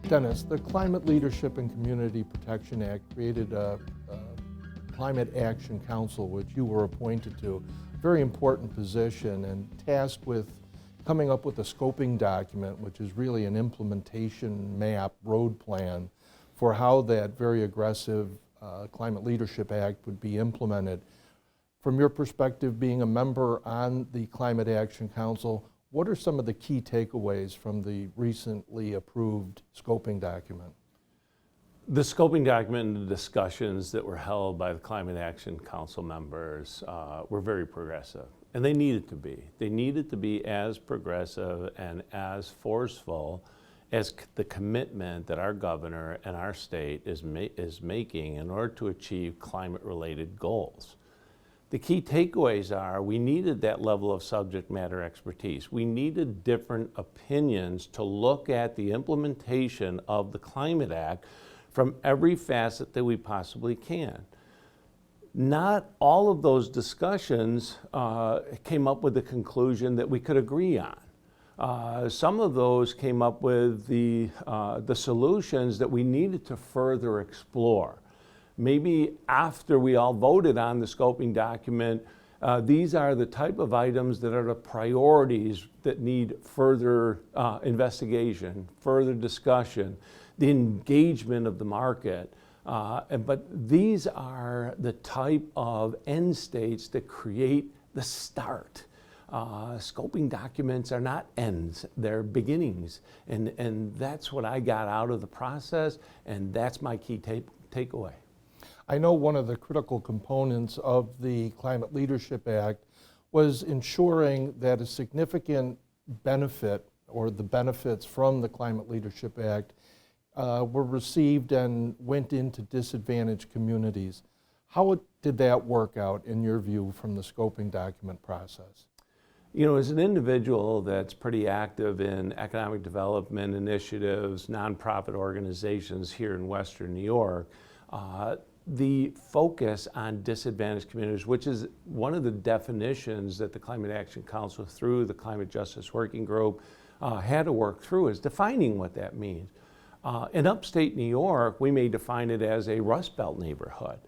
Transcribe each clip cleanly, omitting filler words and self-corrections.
Dennis, the Climate Leadership and Community Protection Act created a Climate Action Council, which you were appointed to. Very important position and tasked with coming up with a scoping document, which is really an implementation map, road plan for how that very aggressive Climate Leadership Act would be implemented. From your perspective, being a member on the Climate Action Council, what are some of the key takeaways from the recently approved scoping document? The scoping document and the discussions that were held by the Climate Action Council members were very progressive, and they needed to be. They needed to be as progressive and as forceful as the commitment that our governor and our state is making in order to achieve climate-related goals. The key takeaways are we needed that level of subject matter expertise. We needed different opinions to look at the implementation of the Climate Act from every facet that we possibly can. Not all of those discussions came up with the conclusion that we could agree on. Some of those came up with the solutions that we needed to further explore. Maybe after we all voted on the scoping document, these are the type of items that are the priorities that need further investigation, further discussion, the engagement of the market. But these are the type of end states that create the start. Scoping documents are not ends, they're beginnings. And that's what I got out of the process, and that's my key takeaway. I know one of the critical components of the Climate Leadership Act was ensuring that a significant benefit or the benefits from the Climate Leadership Act were received and went into disadvantaged communities. How did that work out in your view from the scoping document process? You know, as an individual that's pretty active in economic development initiatives, nonprofit organizations here in Western New York, the focus on disadvantaged communities, which is one of the definitions that the Climate Action Council through the Climate Justice Working Group had to work through, is defining what that means. In upstate New York, we may define it as a Rust Belt neighborhood.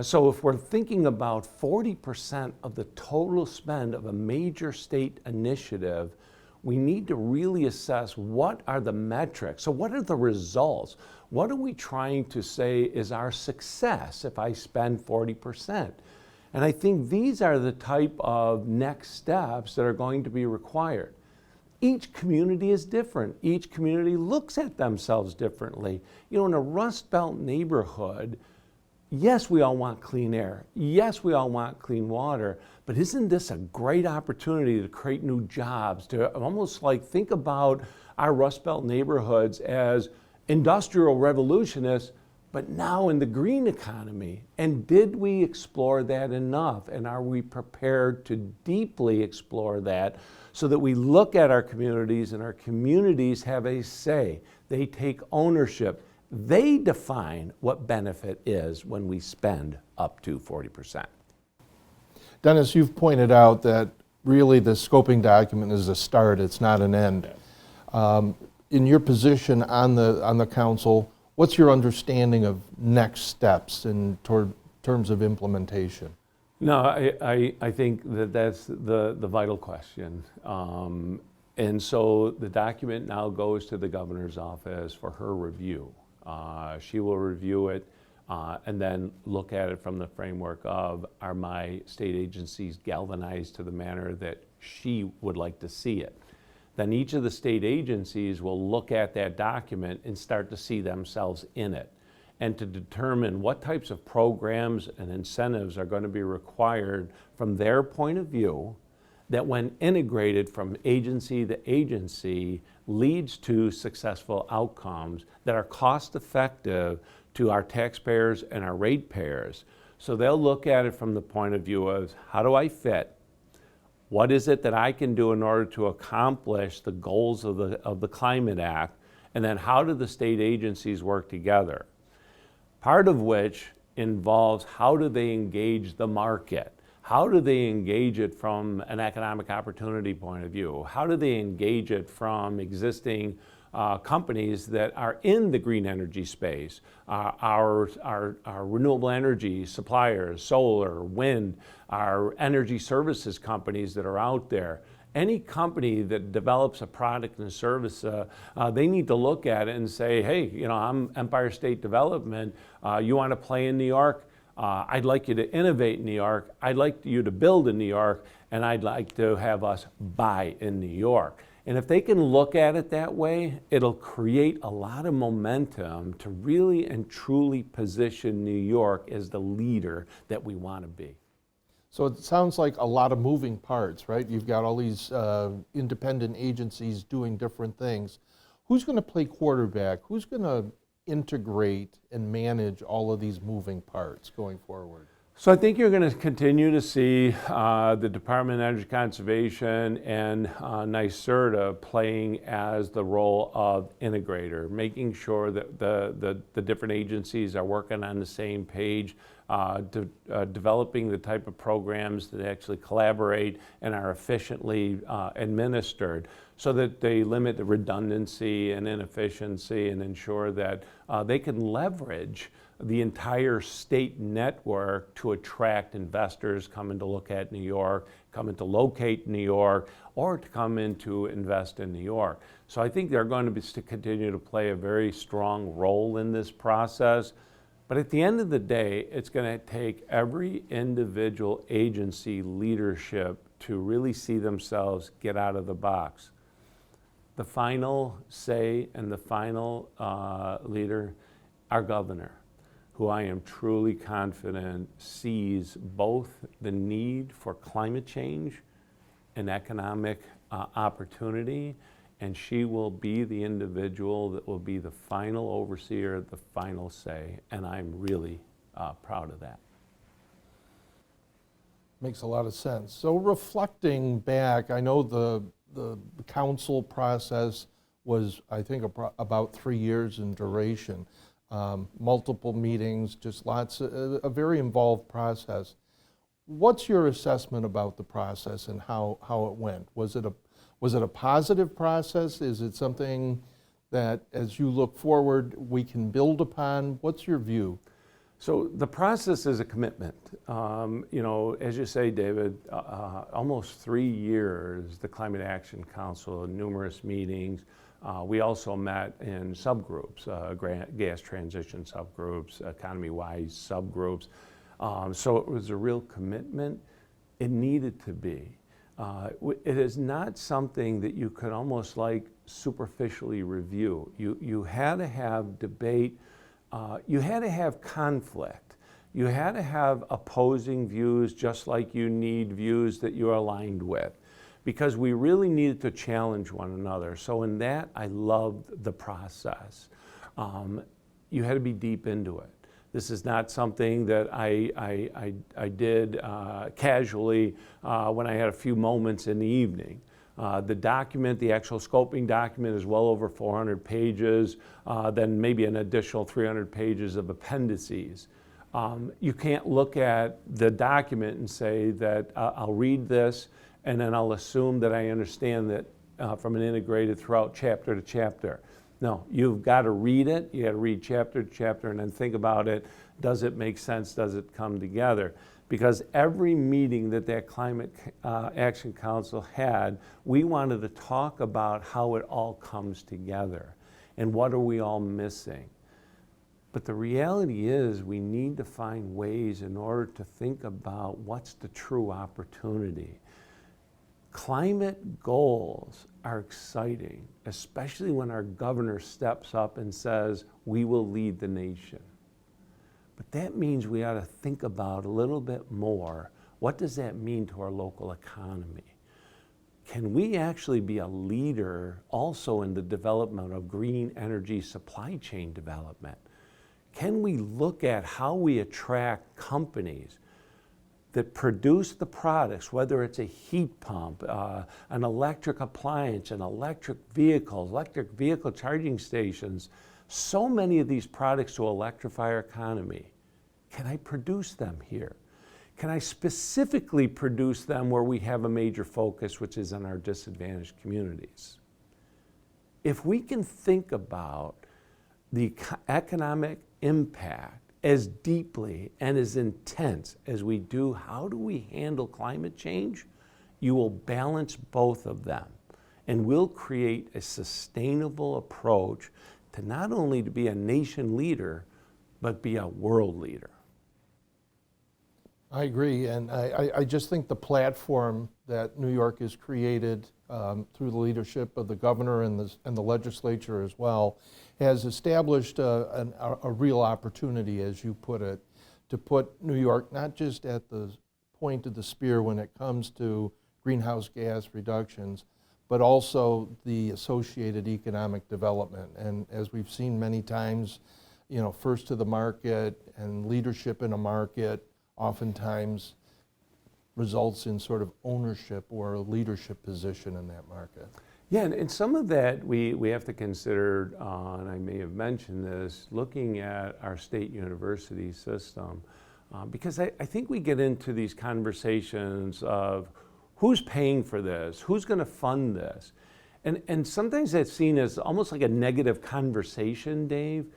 So if we're thinking about 40% of the total spend of a major state initiative, we need to really assess what are the metrics. So what are the results? What are we trying to say is our success if I spend 40%? And I think these are the type of next steps that are going to be required. Each community is different. Each community looks at themselves differently. You know, in a Rust Belt neighborhood, yes, we all want clean air. Yes, we all want clean water, but isn't this a great opportunity to create new jobs, to almost like think about our Rust Belt neighborhoods as industrial revolutionists, but now in the green economy? And did we explore that enough? And are we prepared to deeply explore that so that we look at our communities and our communities have a say? They take ownership. They define what benefit is when we spend up to 40%. Dennis, you've pointed out that really the scoping document is a start, it's not an end. In your position on the council, what's your understanding of next steps in terms of implementation? No, I think that that's the vital question. And so the document now goes to the governor's office for her review. She will review it and then look at it from the framework of, are my state agencies galvanized to the manner that she would like to see it? Then each of the state agencies will look at that document and start to see themselves in it, and to determine what types of programs and incentives are going to be required from their point of view that when integrated from agency to agency leads to successful outcomes that are cost effective to our taxpayers and our ratepayers. So they'll look at it from the point of view of, how do I fit? What is it that I can do in order to accomplish the goals of the Climate Act? And then how do the state agencies work together? Part of which involves how do they engage the market? How do they engage it from an economic opportunity point of view? How do they engage it from existing companies that are in the green energy space, our renewable energy suppliers, solar, wind, our energy services companies that are out there. Any company that develops a product and service, they need to look at it and say, hey, I'm Empire State Development, you want to play in New York? I'd like you to innovate in New York, I'd like you to build in New York, and I'd like to have us buy in New York. And if they can look at it that way, it'll create a lot of momentum to really and truly position New York as the leader that we want to be. So it sounds like a lot of moving parts, right? You've got all these independent agencies doing different things. Who's going to play quarterback? Who's going to integrate and manage all of these moving parts going forward? So I think you're going to continue to see the Department of Energy Conservation and NYSERDA playing as the role of integrator, making sure that the different agencies are working on the same page, developing the type of programs that actually collaborate and are efficiently administered so that they limit the redundancy and inefficiency and ensure that they can leverage the entire state network to attract investors coming to look at New York, coming to locate New York, or to come in to invest in New York. So I think they're going to continue to play a very strong role in this process. But at the end of the day, it's going to take every individual agency leadership to really see themselves get out of the box. The final say and the final leader, our governor, who I am truly confident sees both the need for climate change and economic opportunity, and she will be the individual that will be the final overseer, the final say, and I'm really proud of that. Makes a lot of sense. So reflecting back, I know the council process was, I think, about 3 years in duration. Multiple meetings, just a very involved process. What's your assessment about the process and how it went? Was it a positive process? Is it something that, as you look forward, we can build upon? What's your view? So the process is a commitment. As you say, David, almost 3 years, the Climate Action Council, numerous meetings. We also met in subgroups, gas transition subgroups, economy-wise subgroups. So it was a real commitment. It needed to be. It is not something that you could almost like superficially review. You had to have debate. You had to have conflict. You had to have opposing views, just like you need views that you're aligned with, because we really needed to challenge one another. So in that, I loved the process. You had to be deep into it. This is not something that I did casually when I had a few moments in the evening. The document, the actual scoping document, is well over 400 pages, then maybe an additional 300 pages of appendices. You can't look at the document and say that I'll read this and then I'll assume that I understand that from an integrated throughout chapter to chapter. No, you've got to read it, you got to read chapter to chapter and then think about it. Does it make sense? Does it come together? Because every meeting that Climate Action Council had, we wanted to talk about how it all comes together and what are we all missing. But the reality is we need to find ways in order to think about what's the true opportunity. Climate goals are exciting, especially when our governor steps up and says, we will lead the nation. But that means we ought to think about a little bit more, what does that mean to our local economy? Can we actually be a leader also in the development of green energy supply chain development? Can we look at how we attract companies that produce the products, whether it's a heat pump, an electric appliance, an electric vehicle charging stations, so many of these products to electrify our economy. Can I produce them here? Can I specifically produce them where we have a major focus, which is on our disadvantaged communities? if we can think about the economic impact as deeply and as intense as we do, how do we handle climate change? You will balance both of them, and we'll create a sustainable approach to not only to be a nation leader, but be a world leader. I agree, and I just think the platform that New York has created through the leadership of the governor and the legislature as well has established a real opportunity, as you put it, to put New York not just at the point of the spear when it comes to greenhouse gas reductions, but also the associated economic development. And as we've seen many times, you know, first to the market and leadership in a market oftentimes results in sort of ownership or a leadership position in that market. Yeah, and some of that we have to consider, and I may have mentioned this, looking at our state university system, because I think we get into these conversations of who's paying for this, who's going to fund this, and sometimes that's seen as almost like a negative conversation, Dave.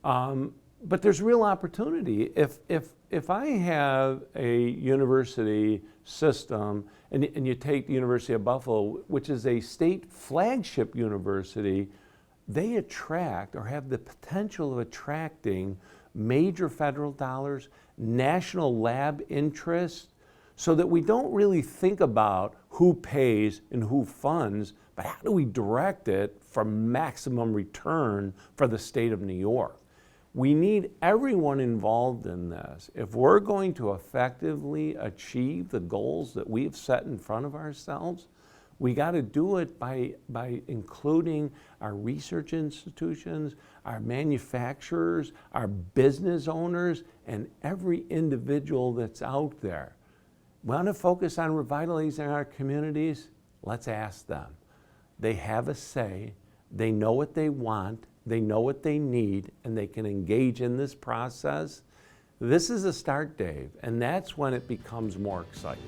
But there's real opportunity. If I have a university system, and you take the University of Buffalo, which is a state flagship university, they attract or have the potential of attracting major federal dollars, national lab interest, so that we don't really think about who pays and who funds, but how do we direct it for maximum return for the state of New York. We need everyone involved in this. If we're going to effectively achieve the goals that we've set in front of ourselves, we got to do it by including our research institutions, our manufacturers, our business owners, and every individual that's out there. Want to focus on revitalizing our communities? Let's ask them. They have a say, they know what they want, they know what they need, and they can engage in this process. This is a start, Dave, and that's when it becomes more exciting.